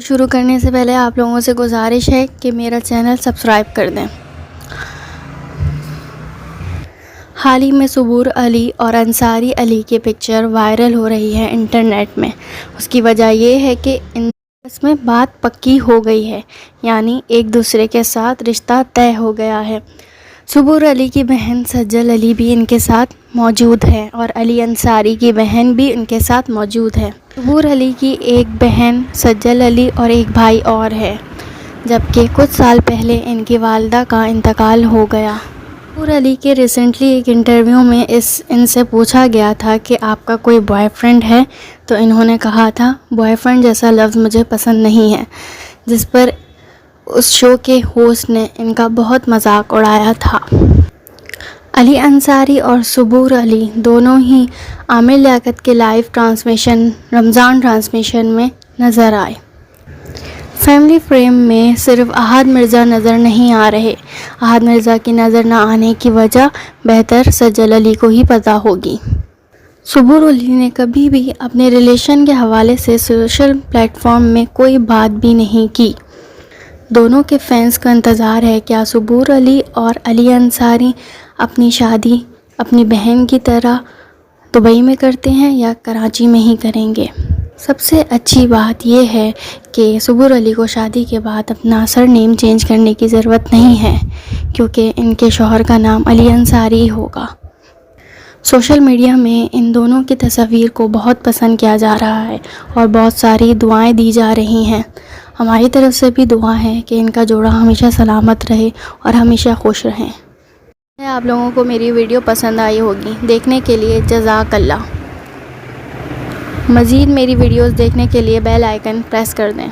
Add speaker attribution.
Speaker 1: شروع کرنے سے پہلے آپ لوگوں سے گزارش ہے کہ میرا چینل سبسکرائب کر دیں۔ حال ہی میں صبور علی اور انصاری علی کی پکچر وائرل ہو رہی ہے انٹرنیٹ میں۔ اس کی وجہ یہ ہے کہ اس میں بات پکی ہو گئی ہے، یعنی ایک دوسرے کے ساتھ رشتہ طے ہو گیا ہے۔ صبور علی کی بہن سجل علی بھی ان کے ساتھ موجود ہے اور علی انصاری کی بہن بھی ان کے ساتھ موجود ہے۔ صبور علی کی ایک بہن سجل علی اور ایک بھائی اور ہے، جبکہ کچھ سال پہلے ان کی والدہ کا انتقال ہو گیا۔ صبور علی کے ریسنٹلی ایک انٹرویو میں ان سے پوچھا گیا تھا کہ آپ کا کوئی بوائے فرینڈ ہے، تو انہوں نے کہا تھا بوائے فرینڈ جیسا لفظ مجھے پسند نہیں ہے، جس پر اس شو کے ہوسٹ نے ان کا بہت مذاق اڑایا تھا۔ علی انصاری اور صبور علی دونوں ہی عامر لیاقت کے لائیو ٹرانسمیشن رمضان ٹرانسمیشن میں نظر آئے۔ فیملی فریم میں صرف احد مرزا نظر نہیں آ رہے۔ احد مرزا کی نظر نہ آنے کی وجہ بہتر سجل علی کو ہی پتہ ہوگی۔ صبور علی نے کبھی بھی اپنے ریلیشن کے حوالے سے سوشل پلیٹ فارم میں کوئی بات بھی نہیں کی۔ دونوں کے فینس کا انتظار ہے کیا صبور علی اور علی انصاری اپنی شادی اپنی بہن کی طرح دبئی میں کرتے ہیں یا کراچی میں ہی کریں گے۔ سب سے اچھی بات یہ ہے کہ صبور علی کو شادی کے بعد اپنا سر نیم چینج کرنے کی ضرورت نہیں ہے، کیونکہ ان کے شوہر کا نام علی انصاری ہوگا۔ سوشل میڈیا میں ان دونوں کی تصاویر کو بہت پسند کیا جا رہا ہے اور بہت ساری دعائیں دی جا رہی ہیں۔ ہماری طرف سے بھی دعا ہے کہ ان کا جوڑا ہمیشہ سلامت رہے اور ہمیشہ خوش رہیں۔ آپ لوگوں کو میری ویڈیو پسند آئی ہوگی۔ دیکھنے کے لیے جزاک اللہ۔ مزید میری ویڈیوز دیکھنے کے لیے بیل آئیکن پریس کر دیں۔